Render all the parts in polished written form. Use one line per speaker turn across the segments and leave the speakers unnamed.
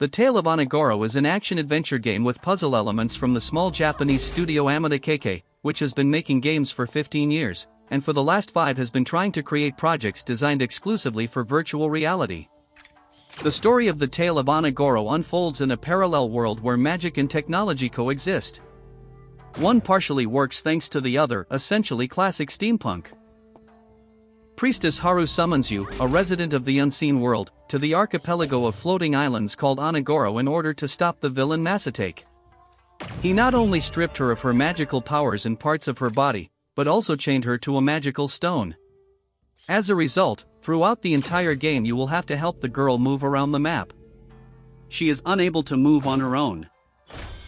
The Tale of Onogoro is an action-adventure game with puzzle elements from the small Japanese studio Amada KK, which has been making games for 15 years, and for the last 5 has been trying to create projects designed exclusively for virtual reality. The story of the Tale of Onogoro unfolds in a parallel world where magic and technology coexist. One partially works thanks to the other, essentially classic steampunk. Priestess Haru summons you, a resident of the unseen world, to the archipelago of floating islands called Onogoro in order to stop the villain Masatake. He not only stripped her of her magical powers and parts of her body, but also chained her to a magical stone. As a result, throughout the entire game you will have to help the girl move around the map. She is unable to move on her own.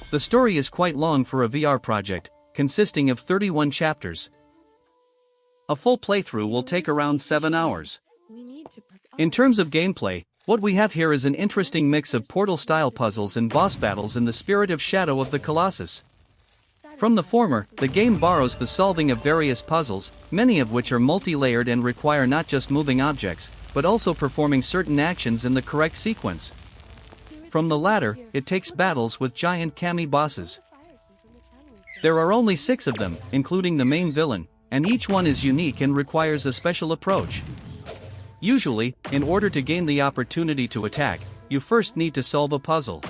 The story is quite long for a VR project, consisting of 31 chapters. A full playthrough will take around 7 hours. In terms of gameplay, what we have here is an interesting mix of Portal-style puzzles and boss battles in the spirit of Shadow of the Colossus. From the former, the game borrows the solving of various puzzles, many of which are multi-layered and require not just moving objects, but also performing certain actions in the correct sequence. From the latter, it takes battles with giant kami bosses. There are only 6 of them, including the main villain, and each one is unique and requires a special approach. Usually, in order to gain the opportunity to attack, you first need to solve a puzzle.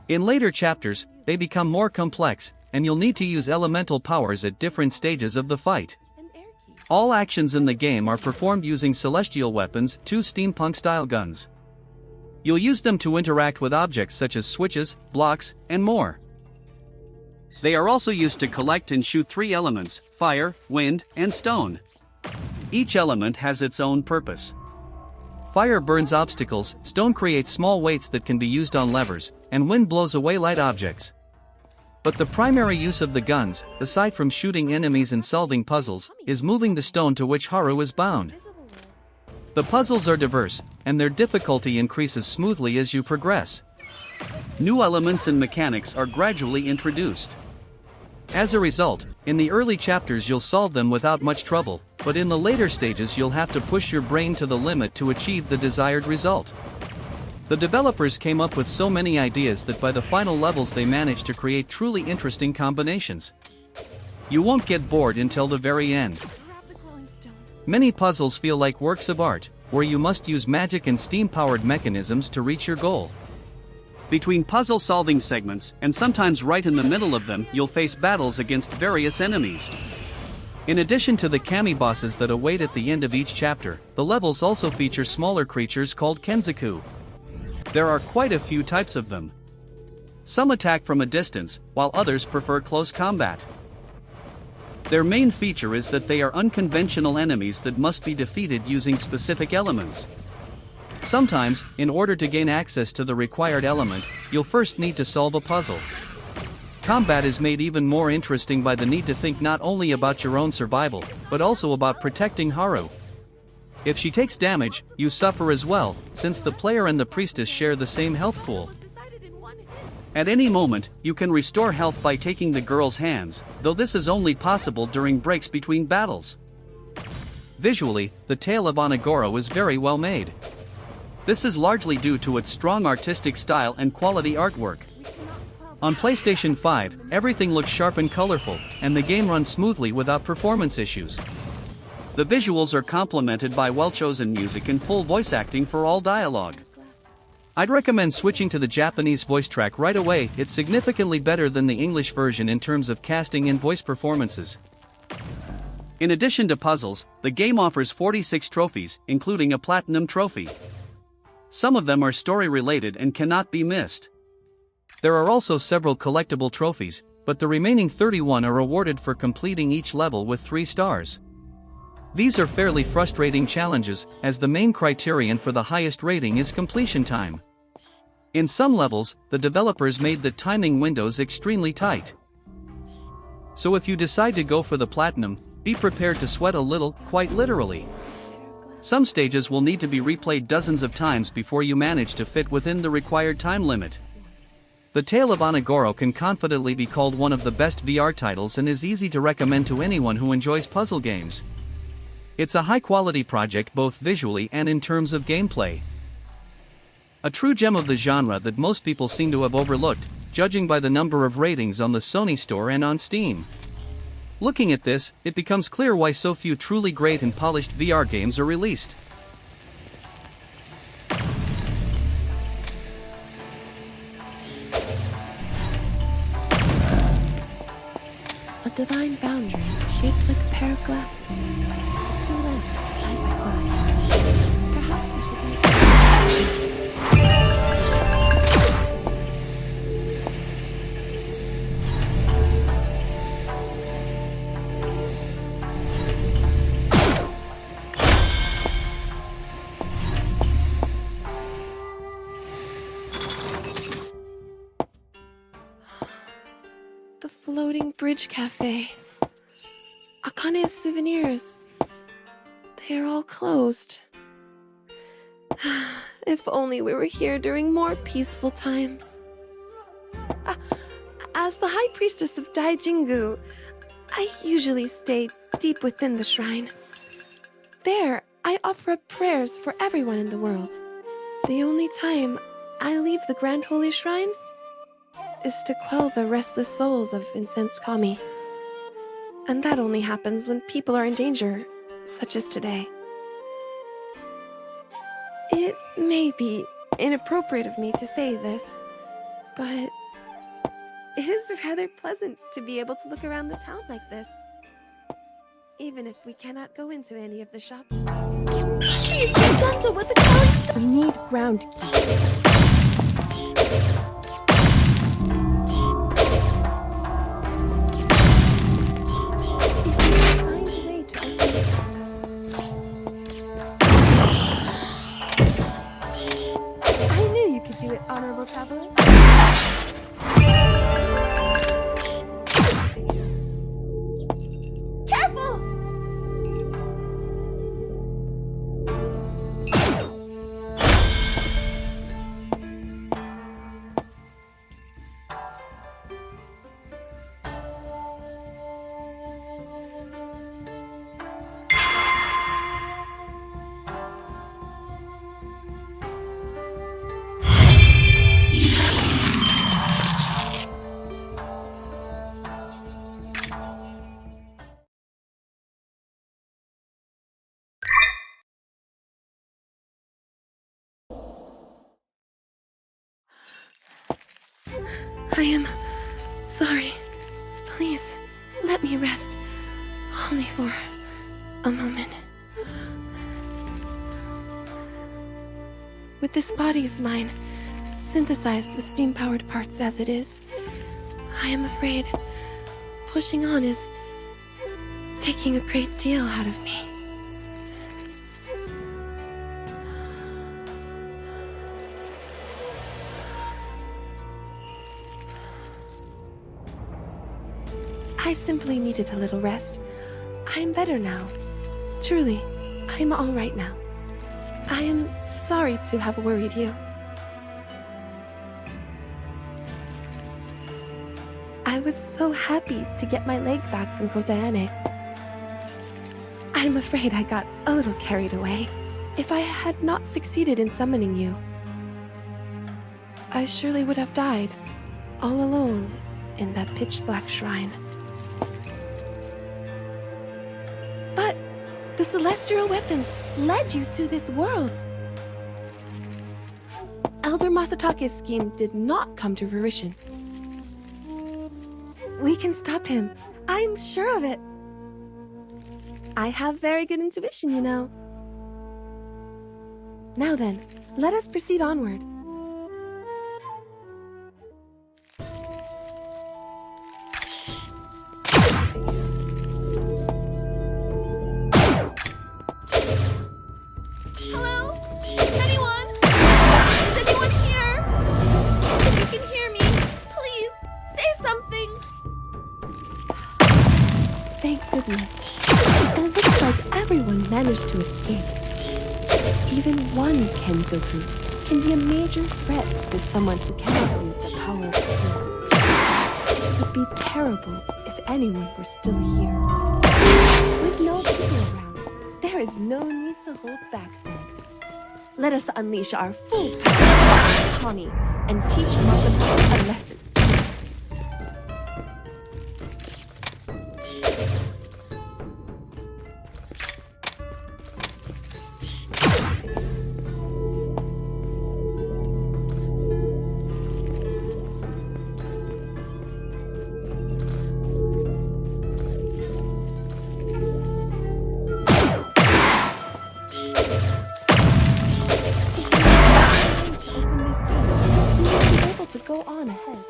In later chapters, they become more complex, and you'll need to use elemental powers at different stages of the fight. All actions in the game are performed using celestial weapons, 2 steampunk-style guns. You'll use them to interact with objects such as switches, blocks, and more. They are also used to collect and shoot 3 elements: fire, wind, and stone. Each element has its own purpose. Fire burns obstacles, stone creates small weights that can be used on levers, and wind blows away light objects. But the primary use of the guns, aside from shooting enemies and solving puzzles, is moving the stone to which Haru is bound. The puzzles are diverse, and their difficulty increases smoothly as you progress. New elements and mechanics are gradually introduced. As a result, in the early chapters you'll solve them without much trouble, but in the later stages you'll have to push your brain to the limit to achieve the desired result. The developers came up with so many ideas that by the final levels they managed to create truly interesting combinations. You won't get bored until the very end. Many puzzles feel like works of art, where you must use magic and steam-powered mechanisms to reach your goal. Between puzzle-solving segments, and sometimes right in the middle of them, you'll face battles against various enemies. In addition to the kami bosses that await at the end of each chapter, the levels also feature smaller creatures called kenzaku. There are quite a few types of them. Some attack from a distance, while others prefer close combat. Their main feature is that they are unconventional enemies that must be defeated using specific elements. Sometimes, in order to gain access to the required element, you'll first need to solve a puzzle. Combat is made even more interesting by the need to think not only about your own survival, but also about protecting Haru. If she takes damage, you suffer as well, since the player and the priestess share the same health pool. At any moment, you can restore health by taking the girl's hands, though this is only possible during breaks between battles. Visually, the Tale of Onogoro is very well made. This is largely due to its strong artistic style and quality artwork. On PlayStation 5, everything looks sharp and colorful, and the game runs smoothly without performance issues. The visuals are complemented by well-chosen music and full voice acting for all dialogue. I'd recommend switching to the Japanese voice track right away. It's significantly better than the English version in terms of casting and voice performances. In addition to puzzles, the game offers 46 trophies, including a platinum trophy. Some of them are story-related and cannot be missed. There are also several collectible trophies, but the remaining 31 are awarded for completing each level with 3 stars. These are fairly frustrating challenges, as the main criterion for the highest rating is completion time. In some levels, the developers made the timing windows extremely tight. So if you decide to go for the platinum, be prepared to sweat a little, quite literally. Some stages will need to be replayed dozens of times before you manage to fit within the required time limit. The Tale of Onogoro can confidently be called one of the best VR titles and is easy to recommend to anyone who enjoys puzzle games. It's a high-quality project both visually and in terms of gameplay. A true gem of the genre that most people seem to have overlooked, judging by the number of ratings on the Sony store and on Steam. Looking at this, it becomes clear why so few truly great and polished VR games are released.
A divine boundary shaped like a pair of glasses. Two lamps side by side. Perhaps we should make the floating bridge cafe. Akane's souvenirs. They are all closed. If only we were here during more peaceful times. As the High Priestess of Daijingu, I usually stay deep within the shrine. There, I offer up prayers for everyone in the world. The only time I leave the Grand Holy Shrine is to quell the restless souls of incensed kami. And that only happens when people are in danger, such as today. It may be inappropriate of me to say this, but it is rather pleasant to be able to look around the town like this. Even if we cannot go into any of the shops. Please be gentle with the calling stuff. We need ground keys. Do it, honorable traveler. Careful! I am sorry. Please, let me rest. Only for a moment. With this body of mine, synthesized with steam-powered parts as it is, I am afraid pushing on is taking a great deal out of me. I simply needed a little rest. I'm better now. Truly, I'm all right now. I am sorry to have worried you. I was so happy to get my leg back from Kotayane. I'm afraid I got a little carried away. If I had not succeeded in summoning you, I surely would have died, all alone, in that pitch-black shrine. But the celestial weapons led you to this world. Elder Masatake's scheme did not come to fruition. We can stop him. I'm sure of it. I have very good intuition, you know. Now then, let us proceed onward. Hello? Anyone? Is anyone here? If you can hear me, please, say something. Thank goodness. It looks like everyone managed to escape. Even one Kenzoku can be a major threat to someone who cannot use the power of truth. It would be terrible if anyone were still here. With no people around, there is no need to hold back then. Let us unleash our full power on Tommy and teach Masataro a lesson. To go on ahead.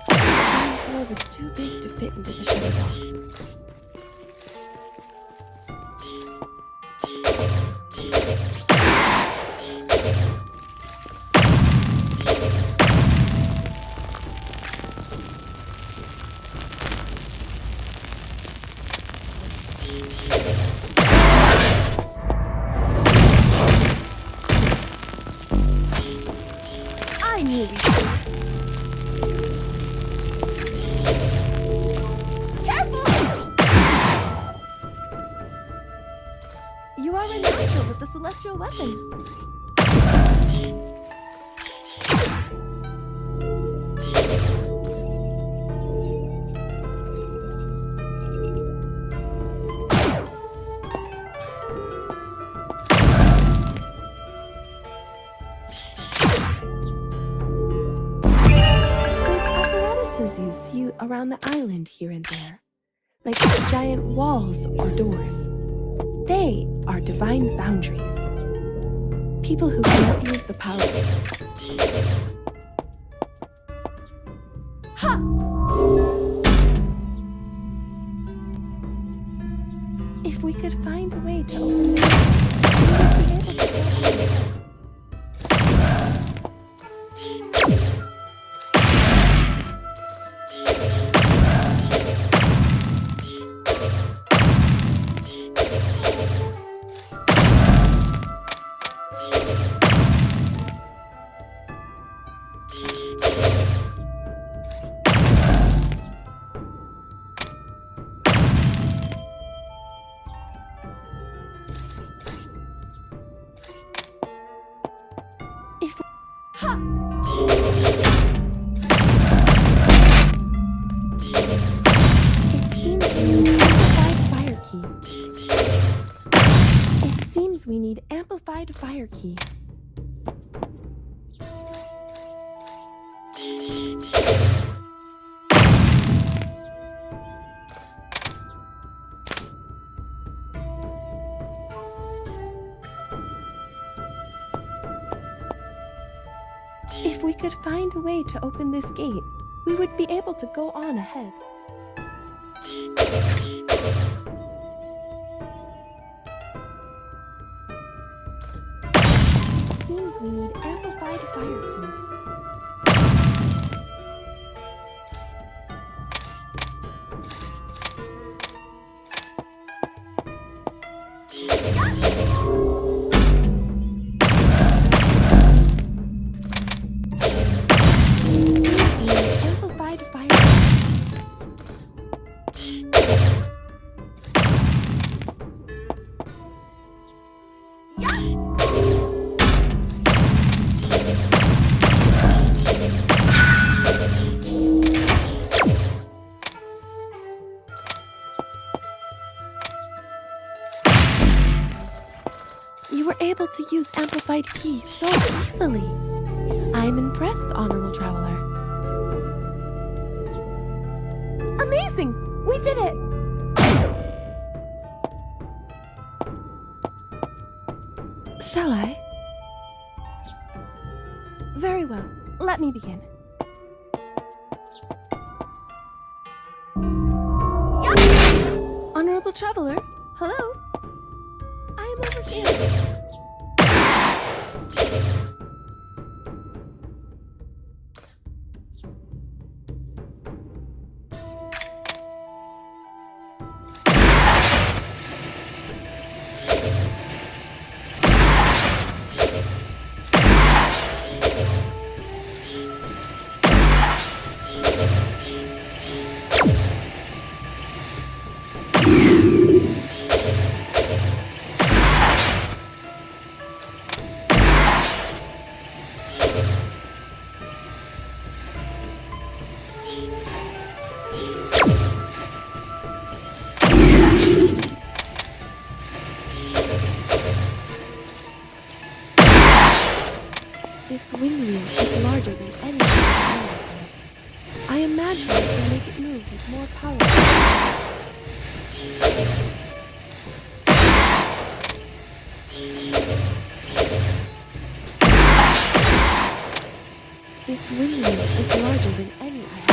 The floor was too big to fit into the shuttle box. I knew we should. Careful! You are a natural with the celestial weapons. You see around the island here and there, like giant walls or doors. They are divine boundaries. People who cannot use the power. Ha! If we could find a way to open this, we would be able to open it. Ha! It seems we need amplified fire key. If we could find a way to open this gate, we would be able to go on ahead. It seems we need amplified fire key. You were able to use amplified key so easily. I'm impressed, Honorable Traveler. Amazing! We did it! Shall I? Very well. Let me begin. Honorable Traveler, hello? I am over here. This windwheel is larger than any other planet. I imagine I can make it move with more power. This windwheel is larger than any I have.